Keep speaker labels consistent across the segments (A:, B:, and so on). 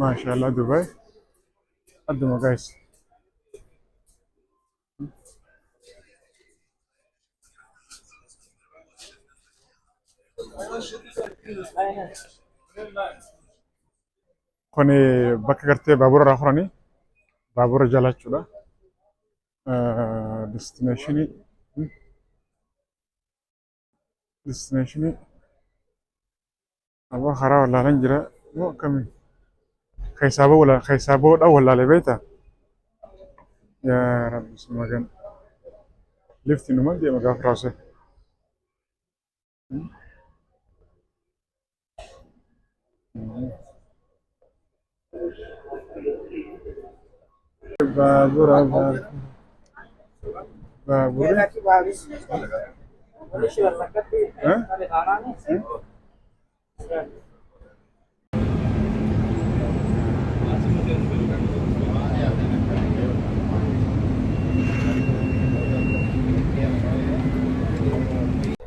A: ما شاء الله دبي قد ما قايس. كوني بكا قرتي بابور راخراني بابور جالات شولا ديستنيشني ديستنيشني أبو خرا ولا رنجرة مو كمي خيسابو ولا خيسابو أو ولا لبيتا يا رب بسم الله لفتي نمان دي مقاف راسه بابور بابور ها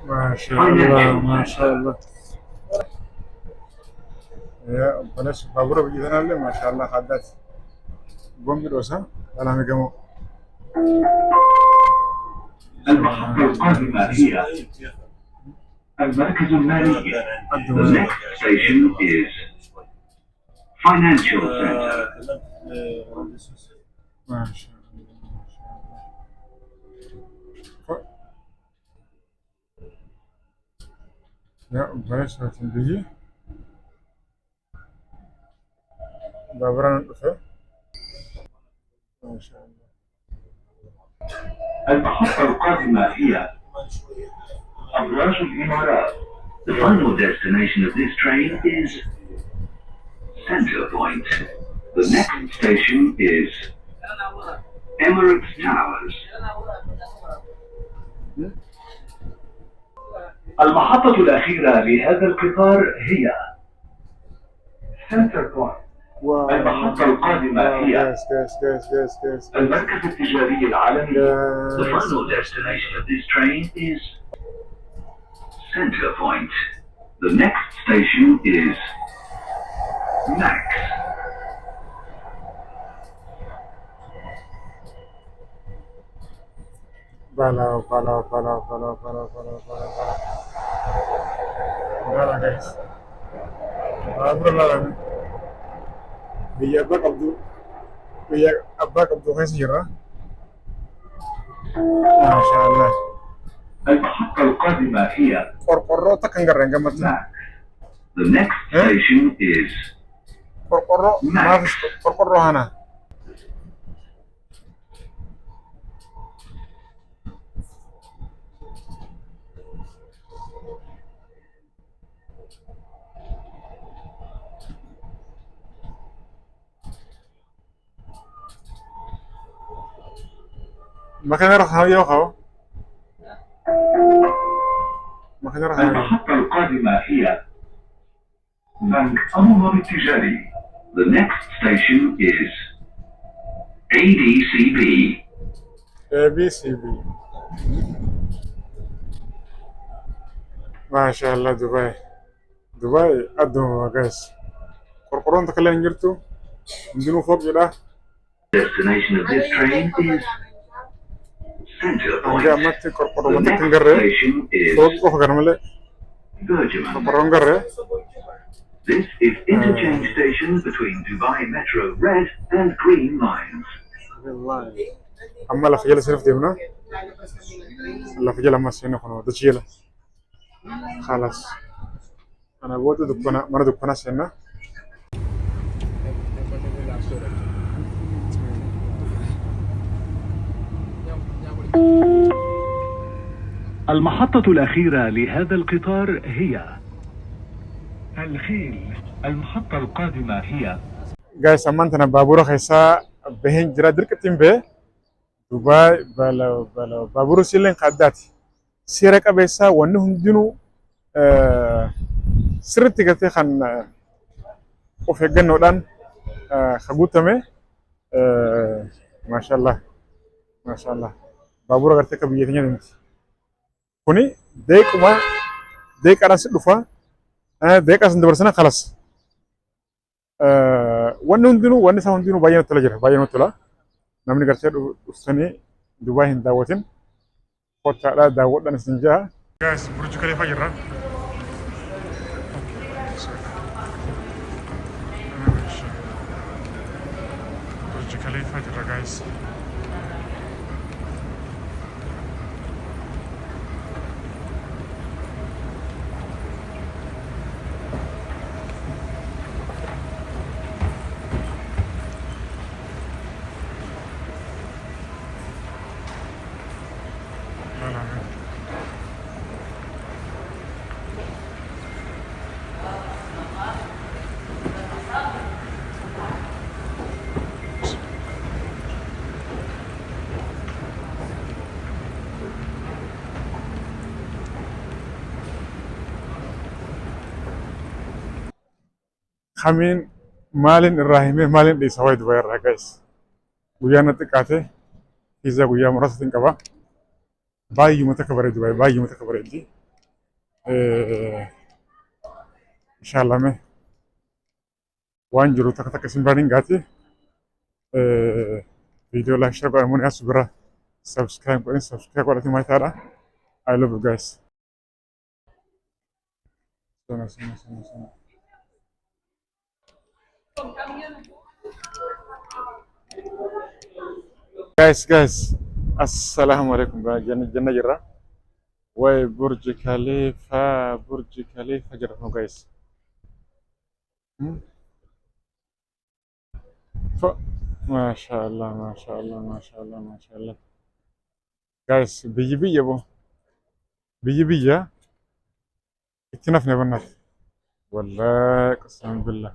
A: ما شاء الله ما شاء الله يا بلاش بابور بيجينا اللي ما شاء الله حدث قوم بالوسا ولا مجمو
B: المحطة القادمة هي المركز المالي. The next station is Financial Center.
A: ما شاء الله يا بلاش بيجي بابوران الأخرى ما شاء الله
B: المحطة القادمة هي أبراج الإمارات. The final destination of this train is Center Point. The next station is Emirates Towers. المحطة الأخيرة لهذا القطار هي Center Point. المحطة القادمة هي المركز التجاري العالمي. The final destination of this train is Center Point. The next station is Max.
A: بلا بلا بلا بلا بلا بلا بلا بلا guys بابور لا بيا أباك عبدو خيس جرا ما شاء الله
B: المحطة القادمة هي
A: قرقرو تكن قرن قمت
B: Max. The next station is
A: قرقرو ما فيش قرقرو هنا ما كان يروح هاي يوخو ما كان يروح هاي
B: المحطة القادمة هي بنك أبو ظبي التجاري. The next station is ADCB.
A: ABCB ما شاء الله دبي قدم guys قرقرون تكلم جرتو نجنو فوق جدا
B: Destination of this train is Center Point.
A: أنجا مت قرقرو
B: The
A: مت
B: next
A: كنجرة
B: station is
A: فوق فوق كرمله
B: Bergman.
A: قرقرون جرة
B: This is interchange station between Dubai Metro Red and Green lines.
A: والله أما لا فجأة سرف ديمنا لا فجأة لما سينا خنوا دشيلة خلاص أنا بود دكنا مرة دكنا سينا
B: المحطة الأخيرة لهذا القطار هي الخيل. المحطة القادمة هي
A: guys أمانتنا بابورة خيسا بهين جرا دركتين به دبي بلا بابورة سيلين قداتي سيرك أبيسا ونهم جنو سرتي كتير خان وفجأة نودان خبوتة ما شاء الله ما شاء الله بابورة كتير كبيرة نيجي كوني ديك ما ديك أنا سدفا ديك أصلا دبرسنا خلاص wanni hundinuu wanni isaa hundinuu baay'ee natti tola jira baay'ee natti tola namni gartee dhuftanii Dubaay hin daawwatin kottaadhaa daawwadhan isin jaa. Guys, Burj Khalifa jirra. Burj Khalifa jirra guys. Kamiin maalin irraa himee maalin dhiisa wayi Dubaay irraa guys. Guyyaa natti qaate fiizaa guyyaa muraasatiin qaba. Baay'uma takka bareedu Dubaay baay'uma takka bareeddi. Inshallah mee waan jiru takka takka isin baaniin gaati. Viidiyoo laayik share godhamuun yaas bira subscribe godhati maayitaadha. I love you guys. Sana. Guys, assalamu alaikum. Janna jirra. Way Burj Khalifa jirra no guys. MashaAllah. Guys, biyya bo. Biyya itti nafne bannat. Wallahi qasam billah.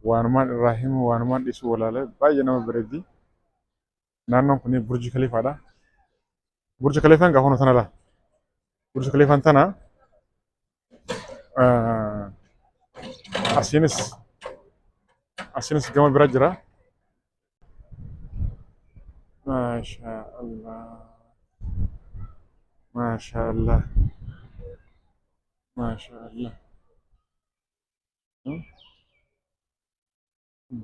A: Waanumaan irraa himu waanumaan dhiisu walaale baay'ee nama bareeddi. Naannoon kun Burj Khalifaadha. Burj Khalifaan gaafa nu tanadha. Burj Khalifaan tana asinis gama bira jira. MashaAllah.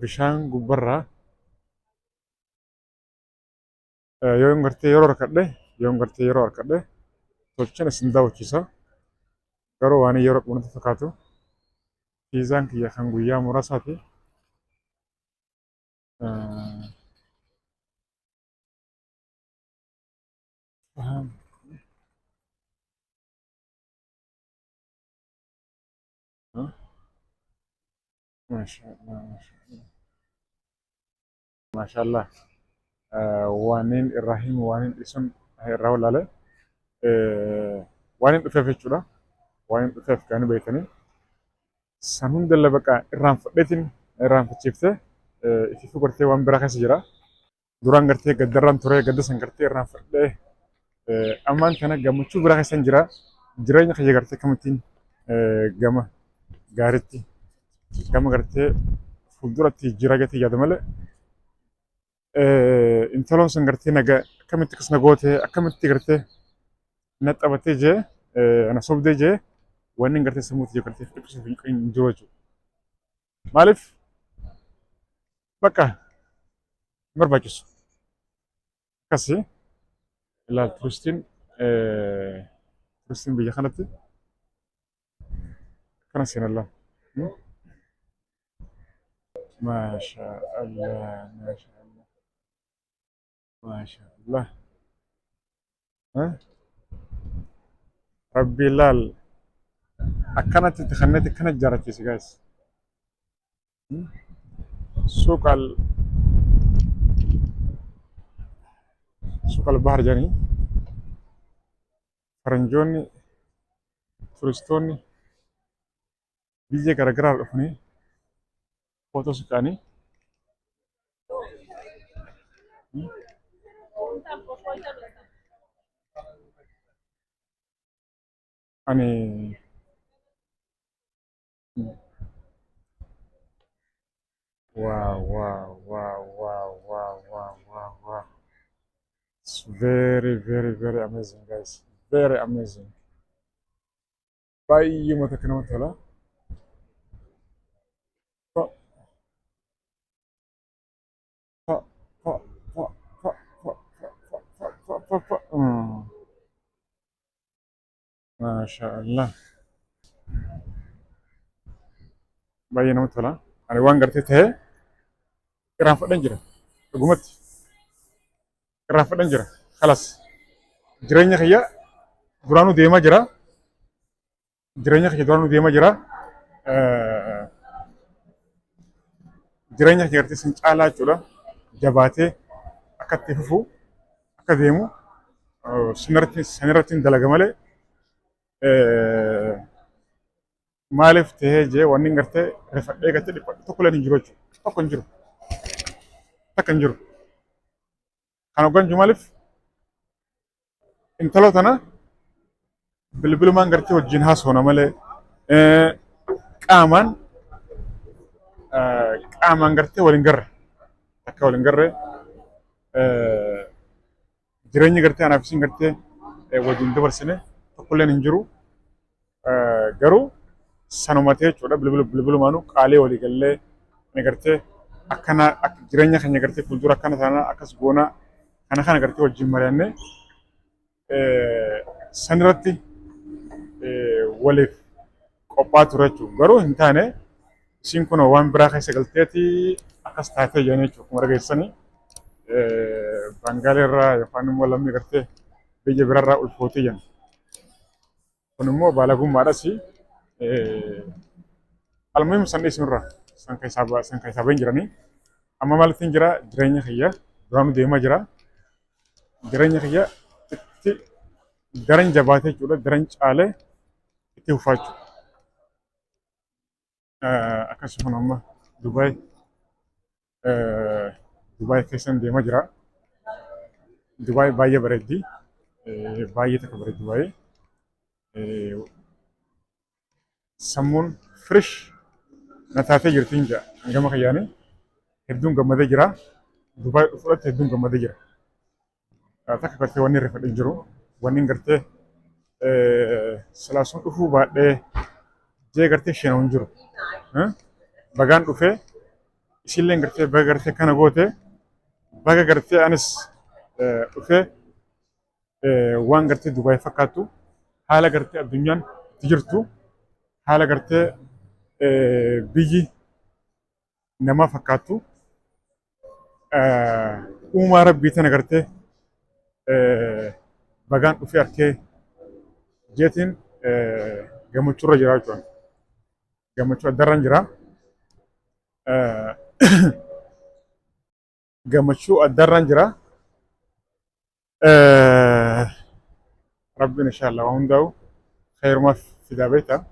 A: Bishaan gubbarraa yoo gartee yeroo harkadhe tolchan isin daawwachiisa. Garuu waan yeroo qabanatti fakkaatu fiizaan kiyya kan guyyaa muraasaati. MashaAllah. Waanin irraa himu waanin dhiisuun irraa walaale waanin dhufeef jechuudha. Waanin dhufeef kan beekanii san hundallee bakka irraanfachiiftee ifiifuu gartee waan biraa keessa jira. Duraan gartee gaddarraan ture gadda san gartee irraanfadhee ammaan kana gammachuu biraa keessa jira. Jireenya kiyya gartee kamittiin gama gaariitti gama gartee fuulduratti jira gatee yaada malee. Intaloon sun gartee naga akkamitti akkas nagootee akkamitti gartee na taphattee jee na sobdee jee wanni gartee sammuutti jee gartee dhiphisuuf hin jiru jechuudha. Maaliif bakka hin barbaachisu. Akkasii ilaal turistiin biyya kanatti akkana seenallaan. MashaAllah. Rabbi laal akkanatti itti kannetti akkana ijaarrachiise guys. Suuqal bahar jedhanii faranjoonni turistoonni biyya garaagaraa dhufanii footoo suuqanii ani wow. It's very amazing guys. Very amazing. Baay'ee mata kana tola. ما شاء الله. باين مثلا أنا وان قرتي ته كرافة دنجرة قمت كرافة دنجرة خلاص جريني خيا درانو ديما جرا جريني خيا درانو ديما جرا جريني خيا قرتي سنجالا جولا جباتي أكتي ففو أكديمو سنرتين دلقة مالي مالف تهجي وانين قرتي رفقه قرتي تقول نجروج تقول نجرو تقول نجرو كانوا قنجو مالف انتلو تنا بلبلو ما قرتي وجين هاس هنا مالي قامان قامان قرتي ولنقر تكا ولنقر جريني قرتي أنا فيسين قرتي وجين دبر سنة تقول نجرو garuu sanumatee jechuudha bilbilu maanu qaalee walii gallee ni gartee akkana jireenya keenya gartee fuuldura akkana taana akkas goona kana gartee wajjin mari'annee sanirratti waliif qophaa ture jechuudha. Garuu hin taane isiin kun waan biraa keessa galteeti akkas taatee jedhanii jechuudha. Akkuma dhageessanii Bangaalee irraa yookaan immoo lammii gartee biyya biraarraa ulfootee jedhan. Kun immoo baalagummaadhas almuhim san isinirra san keessaa bahin jiranii amma maalitti jira jireenya kiyya duraanu deemaa jira jireenya kiyya itti daran jabaatee jechuudha daran caalee itti fufaa jechuudha akkasuma amma Dubaay keessan deemaa jira Dubaay baay'ee bareeddi baay'ee takka bareeddi baay'ee sammuun frish nataatee jirti hin jedha gama kiyyaanii hedduun gammadee jira Dubaay dhufuudhaatti hedduun gammadee jira takka gartee wanni irra fedhan jiru wanni gartee silaasuun dhufuu baadhee jee gartee isheen hin jiru bagaan dhufee isillee gartee baga gartee kana goote baga gartee anis dhufee waan gartee Dubaay fakkaattu haala gartee addunyaan itti jirtu haala gartee biyyi nama fakkaattu uumaa rabbii tana gartee bagaan dhufee arkee jeetiin gammachuu irra jira jechuudha. Gammachuu addarraan jira. Gammachuu addarraan jira. ربنا إن شاء الله وهنداو خير ما في دابيتا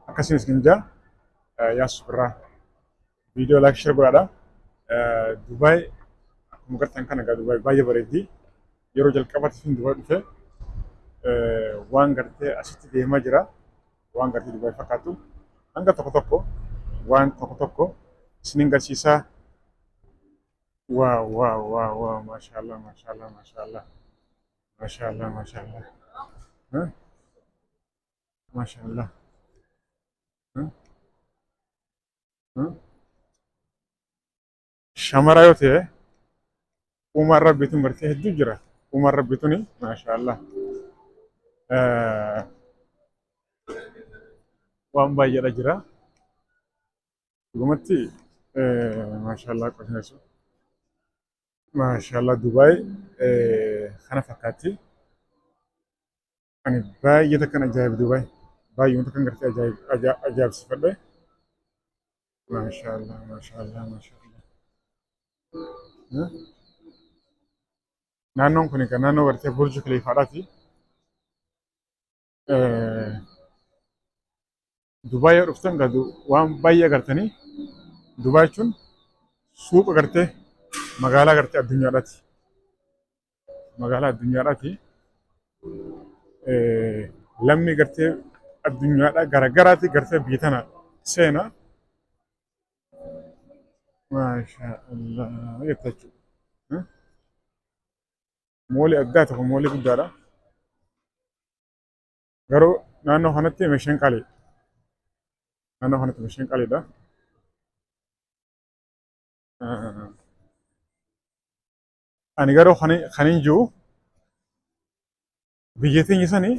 A: أكاسين سكنجا يا سبرا فيديو لايك شير برادا دبي مقرتن كان دبي باي بريدي يرو جل كبات في دبي في وان غرتي أشتي دي ماجرا وان غرتي دبي فكاتو أنغا توكو وان توكو سنين غسيسا واو واو واو واو ما شاء الله ما شاء الله ما شاء الله ما شاء الله ما شاء الله ها ما شاء الله ها ها شمرايوتي عمر ربيتون برتي هدو جرا عمر ربيتوني ما شاء الله وان باي جرا قمتي ما شاء الله كويس ما شاء الله دبي خنا فكاتي أنا باي يتكن أجايب دبي باي يتكن قرتي أجايب سفر ما شاء الله ما شاء الله ما شاء الله نانو كوني كنانو قرتي برج خليفة راتي دبي رفتن قدو وان باي قرتني دبي شون سوق قرتي magaalaa gartee addunyaadhaati. Magaalaa addunyaadhaati. Lammii gartee addunyaadhaa garagaraati gartee biyya tana seena. Maashaa Allah jechuudha. Moolii addaa tokko moolii guddaadha. Garuu naannoo kanatti meeshaaleen qaalii. Naannoo kanatti meeshaaleen qaaliidha. Ani garuu kan jiru biyya teenya sanii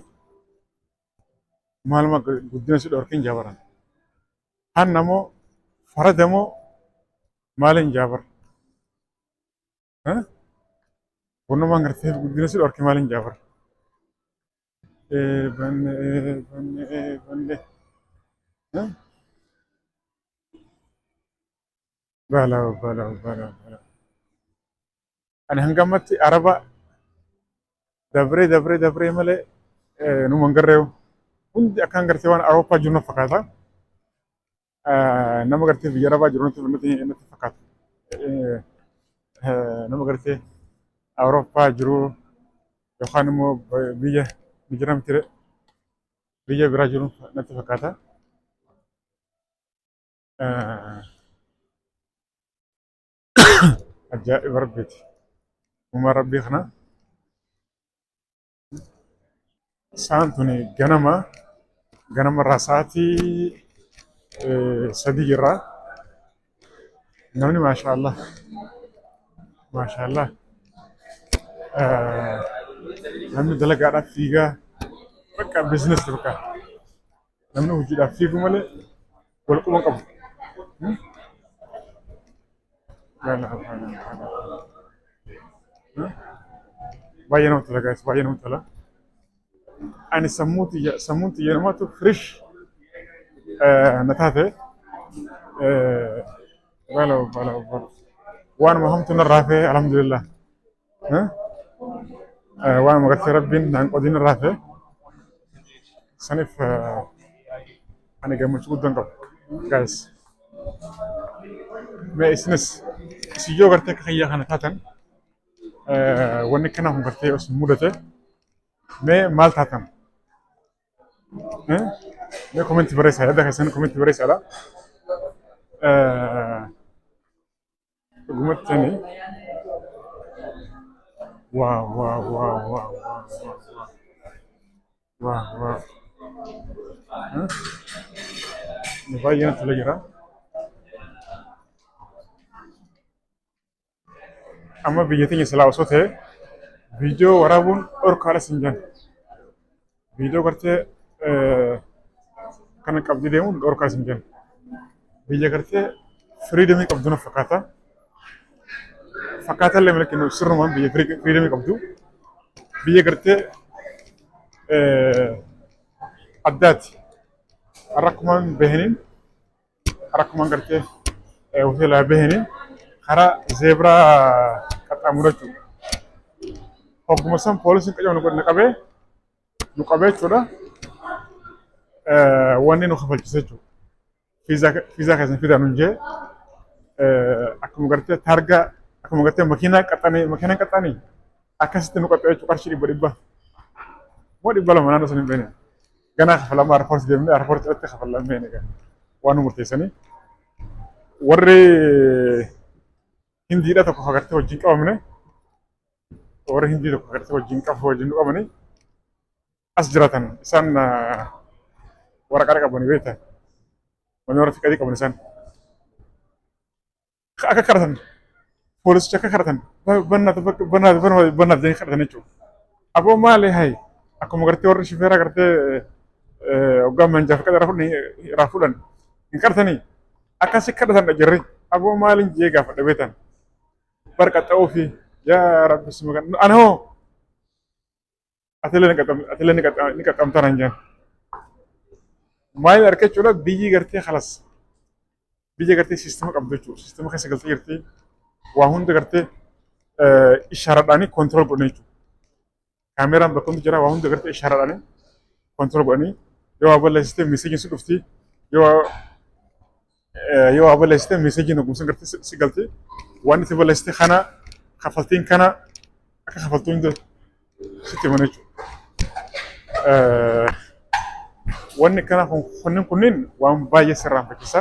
A: maaluma guddina si dhorkin jaabaran. Han namoo farada moo maalin jaabar? Wanumaan gartee guddina si dhorkin maalin jaabar? Banne. Bala. Ani hangamatti araba dabree malee nu mangarreewu. Hundi akkaan gartee waan Awurooppaa jiru na fakkaata. Nama gartee biyya arabaa jiru natti fakkaata. Nama gartee Awurooppaa jiru yookaan immoo biyya mijiramtire biyya biraa jiru natti fakkaata. Ajaa'iba rabbiiti. Uumaa rabbii kana isaan tuni ganamarraa sa'aatii sadii jirra. Namni maashaallah namni dalagaadhaaf fiigaa bakka biizinesi bakka namni hojiidhaaf fiigu malee wal quba qabu. Baay'ee namatti tola guys, baay'ee namatti tola. Ani sammuun xiyya namaatu firish na taate bala waanuma hamtu narraa hafee alhamdulillah. Waanuma gartee rabbiin naan qodiin narraa hafee saniif ani gammachuu guddaan qabu guys. Mee isinis isiyyoo gartee akka kiyyaa kana taatan wanni kanaaf gartee os mudate mee maal taatan? Mee komentii barreessaa, yaada keessan komentii barreessaadha. Dhugumattani waa. Baay'ee natti tola jira. Amma biyya teenya silaa osoo ta'e viidiyoo waraabuun dhorkaadha sin jedhan. Viidiyoo gartee kana qabdii deemuun dhorkaa sin jedhan. Biyya gartee firiidamii qabdu na fakkaata. Fakkaata illee malee kennu sirrumaan biyya firiidamii qabdu. Biyya gartee addaati. Har'akkumaan bahaniin har'akkumaan gartee hoteelaa bahaniin karaa zeebraa qaxxaamurachuu. Hogguma san poolisiin qacamu nu qabee jechuudha. Wanni nu kafalchise jechuudha. Fiizaa keessan fidaa nuun jee akkuma gartee taargaa akkuma gartee makiinaa qaxxanii akkasitti nu qaxxee jechuudha qarshii 100. Moo 200 naannoo san hin beekne. Ganaa kafalamaa airpoortii deemnee airpoortii irratti kafalaan beekne waan nu murteessanii. Warri hindiidha tokko agartee wajjin qabamne warri hindii tokko agartee wajjin qabanii as jiraatan isaan waraqaa qabanii beektan wanni warra fiqatii qaban isaan akka kadhatan poolisicha akka kadhatan bannaaf jedhanii kadhatan jechuudha. Aboo maali hayi akkuma agartee warri shifeera agartee hoggaa manjaa fi qadara irraa fuudhan hin kadhatanii akkasi kadhatan jirri. Aboo maaliin jee gaafadha beektan. Barqaxxa'uu fi yaa rabbi sima kan ana hoo atilee ni qaxxamtaan hin jaan. Maaliin harka jechuudha biyyi gartee halas biyya gartee siistama qabdu jechuudha. Siistama keessa galtee jirti waa hunda gartee ishaaraadhaanii koontirool godhanii jechuudha. Kaameraan bakka hundi jira waa hunda gartee ishaaraadhaanii koontirool godhanii yoo waa balleessitee miiseejiin si dhufti yoo waa balleessitee miiseejiin ogumsa gartee si galti. Waan itti balleessitee kana kafaltiin kana akka kafaltuu hundi sitti himana jechuudha. Wanni kana kunniin waan baay'ee sirraan fakkiisa.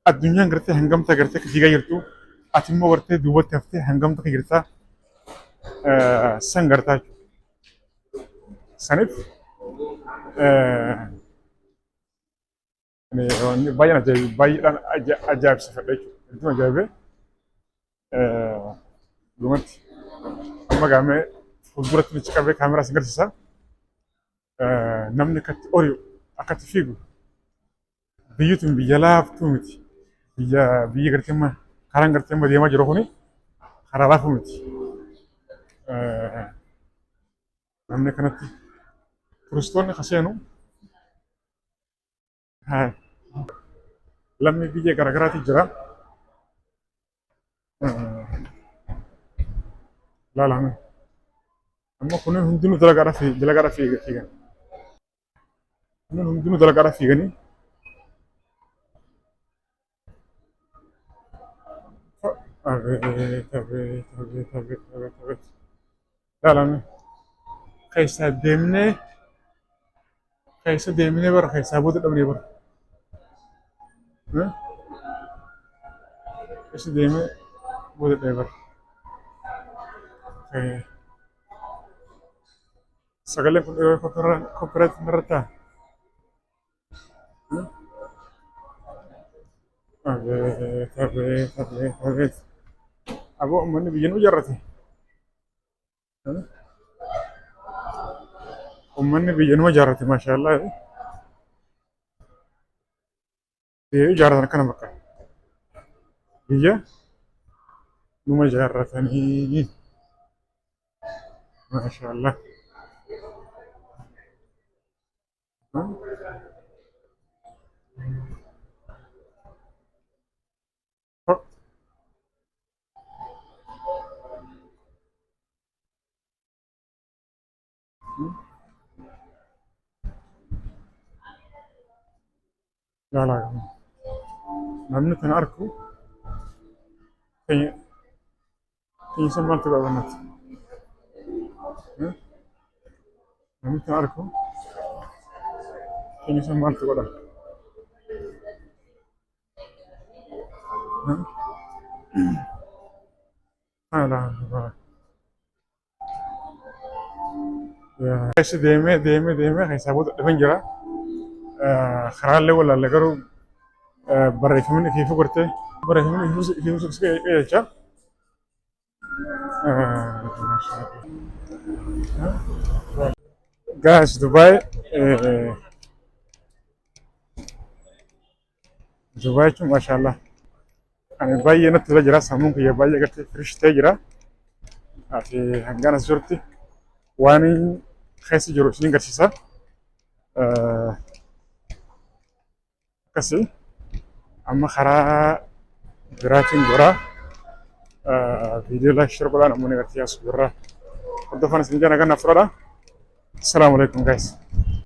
A: Addunyaan gartee hangamta gartee akka fiigaa jirtu ati immoo gartee duubatti haftee hangamta akka jirtaa san gartaa jechuudha. Saniif baay'eedhaan ajaa'ibsiifadha jechuudha. Hedduu ajaa'ibee قمت أما قامي فوزورة نتشكر بك كاميرا سنجر سا نمني كت أوريو أكت فيجو بيوتهم بيجلاف تومتي بيجي قرتما كاران قرتما ديما جروحني خرابا فمتي نمني كانت كريستون خسينو ها لما بيجي غرغراتي جرا لا لا أما كنا هندونو دلغارا في كيغان كنا هندونو دلغارا في غني أبي لا لا خيسا ديمني خيسا ديمني بر خيسا بود دمني بر خيسا ديمني بود دمني بر سغلي كوبرات مرتا أبي أبو من بيجنو جرتي ومن بيجنو جرتي ما شاء الله هي جارتنا كنا بقى هي نما جارتني ما شاء الله لا لا namni kan arku kayaknya kayaknya sama tuh gak banget namni kan arku kayaknya sama tuh gak ada ya kayak deme kayak sabut depan jera kharalle wala lagaru barreeffamni fi fugurte barreeffamni fi fugurte jecha guys Dubai Dubai tu mashallah ani baay'ee natti tola jira sammuun kiyya baay'ee gartee firishitee jira ati hangana surti waan keessa jiru isin garsiisa akkasii amma karaa biraatiin goraa viidiyoo laayik share godhaa namoonni gartee as gurraa hordofan isin jala ganna fudhadha. Assalamu alaikum guys.